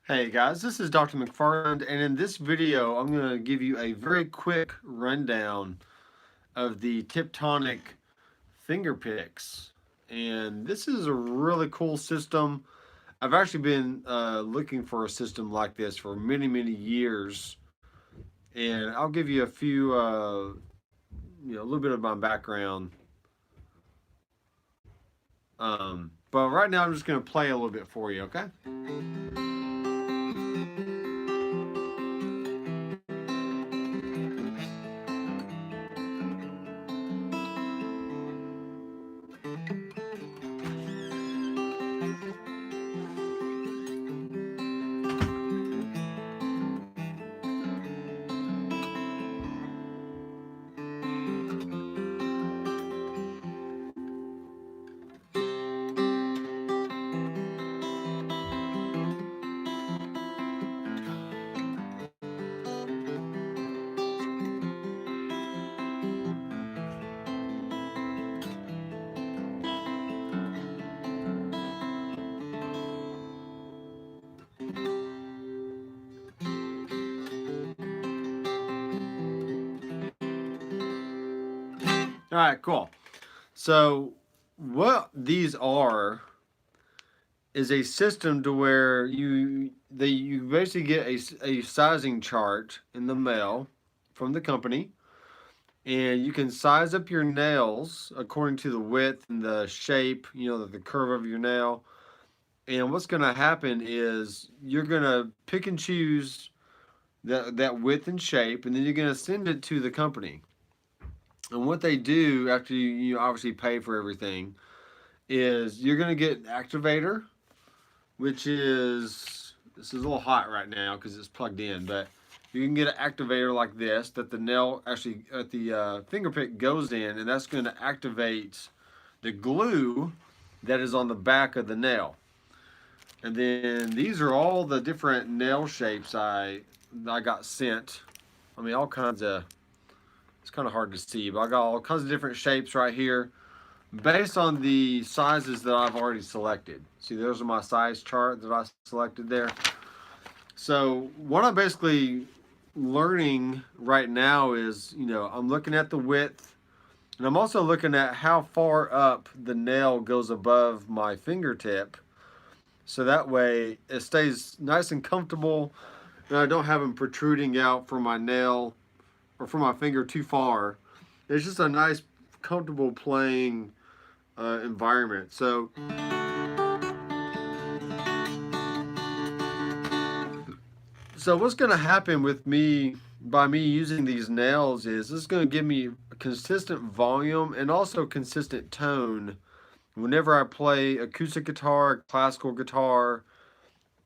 Hey guys, this is Dr. McFarland, and in this video I'm going to give you a very quick rundown of the Tiptonic finger picks. And this is a really cool system. I've actually been looking for a system like this for many years, and I'll give you a few, a little bit of my background. But right now I'm just going to play a little bit for you, okay? All right, cool. So what these are is a system to where you basically get a sizing chart in the mail from the company, and you can size up your nails according to the width and the shape, the curve of your nail. And what's going to happen is you're going to pick and choose that width and shape, and then you're going to send it to the company. And what they do after you obviously pay for everything is you're going to get an activator, which is, this is a little hot right now because it's plugged in, but you can get an activator like this that the nail actually at the finger pick goes in, and that's going to activate the glue that is on the back of the nail. And then these are all the different nail shapes I got sent. I mean, all kinds of, it's kind of hard to see, but I got all kinds of different shapes right here based on the sizes that I've already selected. See, those are my size chart that I selected there. So what I'm basically learning right now is, I'm looking at the width, and I'm also looking at how far up the nail goes above my fingertip. So that way it stays nice and comfortable, and I don't have them protruding out from my nail or from my finger too far. It's just a nice, comfortable playing environment. So what's going to happen with me by me using these nails is this is going to give me a consistent volume and also consistent tone whenever I play acoustic guitar, classical guitar,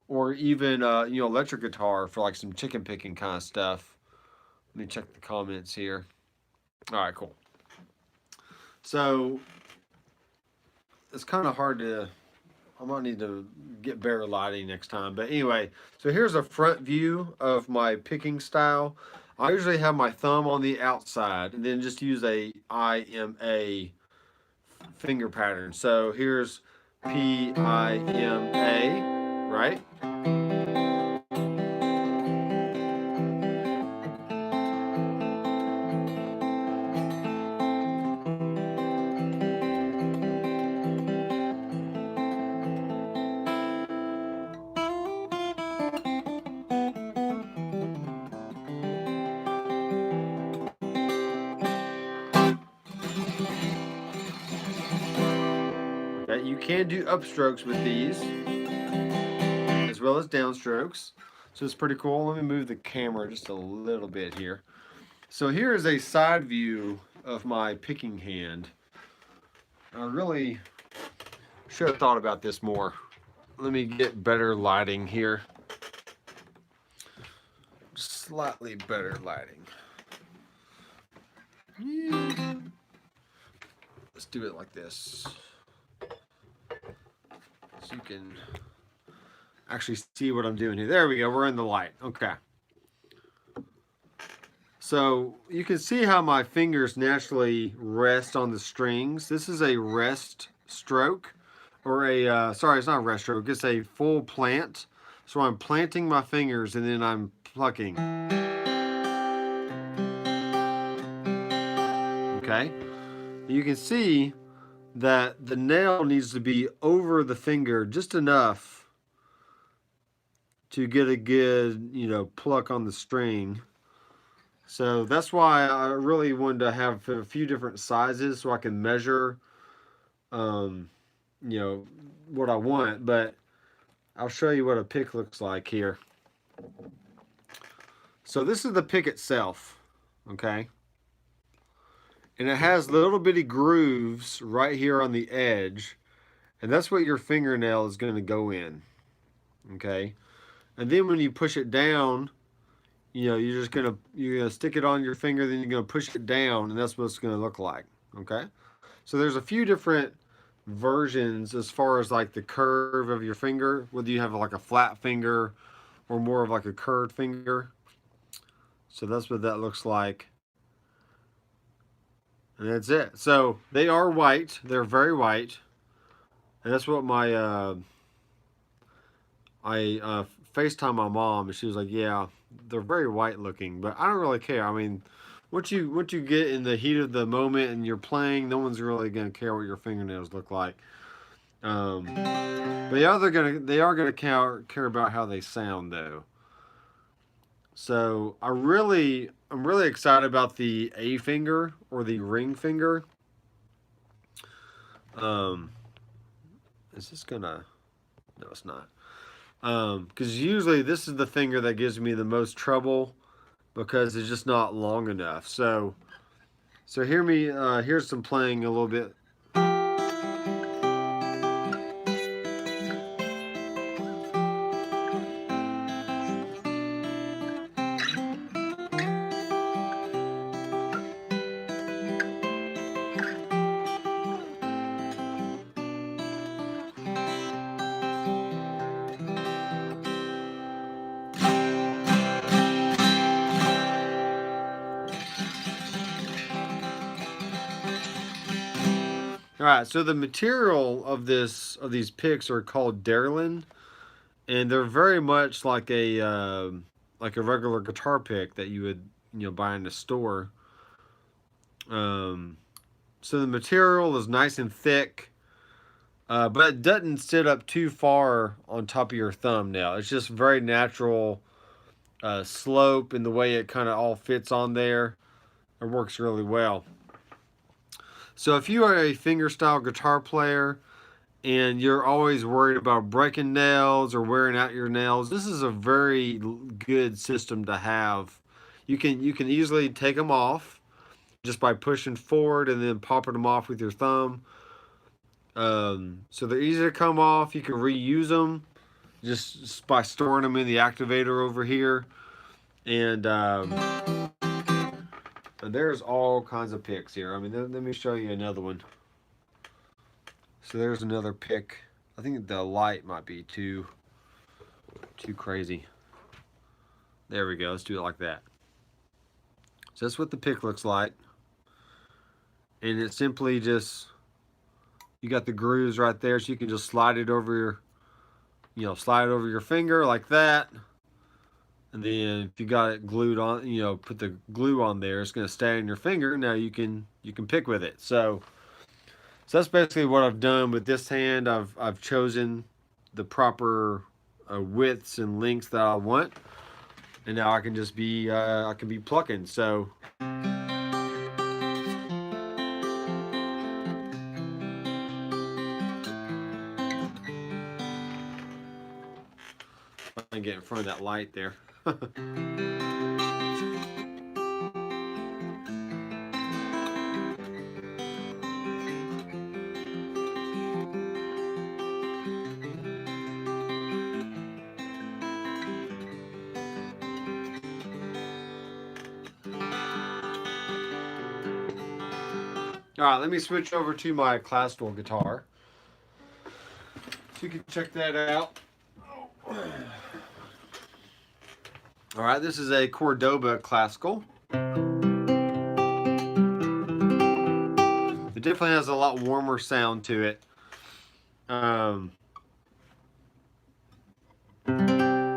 or even electric guitar for like some chicken picking kind of stuff. Let me check the comments here. All right, cool. So it's kind of hard to, I might need to get better lighting next time. But anyway, so here's a front view of my picking style. I usually have my thumb on the outside and then just use a IMA finger pattern. So here's PIMA, right? You can do upstrokes with these as well as downstrokes, so it's pretty cool. Let me move the camera just a little bit here. So here is a side view of my picking hand. I really should have thought about this more. Let me get better lighting here. Slightly better lighting. Yeah. Let's do it like this, so you can actually see what I'm doing here. There we go, we're in the light. Okay. So you can see how my fingers naturally rest on the strings. This is a rest stroke, or a, sorry, it's not a rest stroke, it's a full plant. So I'm planting my fingers and then I'm plucking. Okay? You can see that the nail needs to be over the finger just enough to get a good, you know, pluck on the string. So that's why I really wanted to have a few different sizes so I can measure, you know, what I want. But I'll show you what a pick looks like here. So this is the pick itself, okay? And it has little bitty grooves right here on the edge. And that's what your fingernail is going to go in, okay? And then when you push it down, you know, you're gonna stick it on your finger, then you're gonna push it down, and that's what it's gonna look like. Okay, so there's a few different versions as far as like the curve of your finger, whether you have like a flat finger or more of like a curved finger. So that's what that looks like, and that's it. So they are white; they're very white, and that's what my I FaceTime my mom, and she was like, "Yeah, they're very white looking," but I don't really care. I mean, once you get in the heat of the moment and you're playing, no one's really gonna care what your fingernails look like. But they are gonna care about how they sound though. So I'm really excited about the A finger or the ring finger. Is this gonna? No, it's not. Because usually this is the finger that gives me the most trouble because it's just not long enough. So hear me, here's some playing a little bit. All right, so the material of these picks are called Darlin, and they're very much like a regular guitar pick that you would buy in the store. So the material is nice and thick, but it doesn't sit up too far on top of your thumbnail. It's just very natural slope in the way it kind of all fits on there. It works really well. So if you are a fingerstyle guitar player and you're always worried about breaking nails or wearing out your nails, this is a very good system to have. You can easily take them off just by pushing forward and then popping them off with your thumb. So they're easy to come off. You can reuse them just by storing them in the activator over here. And there's all kinds of picks here. I mean, let me show you another one. So there's another pick. I think the light might be too crazy. There we go. Let's do it like that. So that's what the pick looks like. And it's simply just, you got the grooves right there, so you can just slide it over your, slide it over your finger like that. And then if you got it glued on, put the glue on there, it's going to stay in your finger. Now you can pick with it. So that's basically what I've done with this hand. I've chosen the proper widths and lengths that I want, and now I can just be plucking. So I can get in front of that light there. All right, let me switch over to my classical guitar so you can check that out. All right, this is a Cordoba classical. It definitely has a lot warmer sound to it.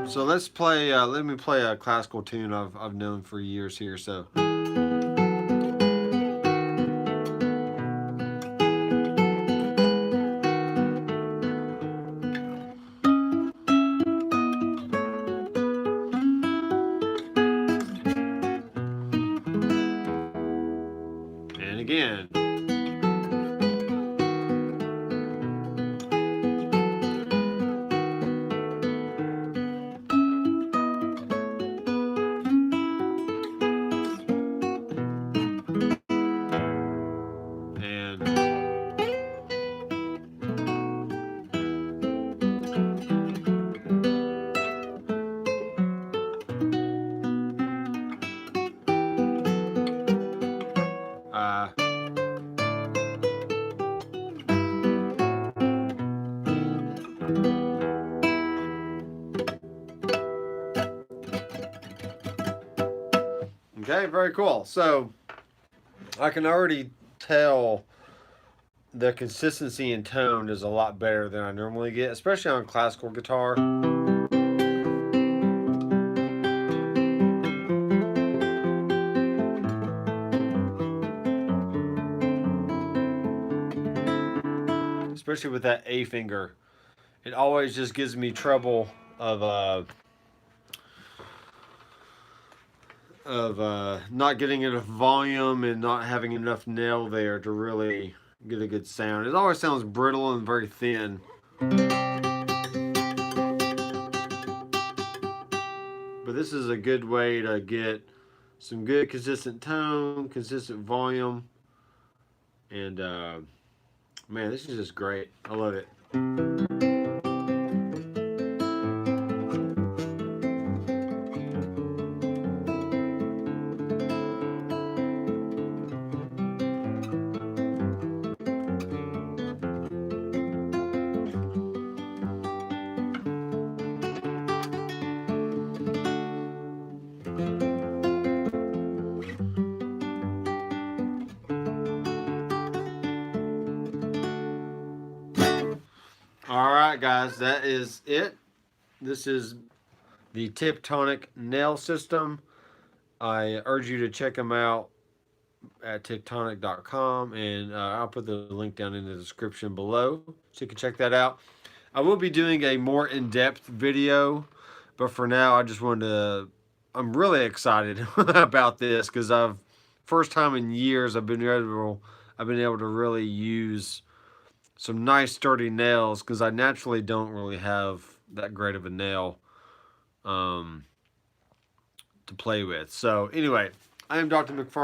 So let's play, let me play a classical tune I've known for years here, so. And again. Okay, very cool. So I can already tell the consistency and tone is a lot better than I normally get, especially on classical guitar. Especially with that A finger. It always just gives me trouble of not getting enough volume and not having enough nail there to really get a good sound. It always sounds brittle and very thin. But this is a good way to get some good consistent tone, consistent volume, and man, this is just great. I love it. Alright guys, that is it. This is the Tiptonic nail system. I urge you to check them out at Techtonic.com, and I'll put the link down in the description below so you can check that out. I will be doing a more in-depth video, but for now I just wanted to, I'm really excited about this because first time in years I've been able to really use some nice sturdy nails because I naturally don't really have that great of a nail to play with. So anyway, I am Dr. McFarland.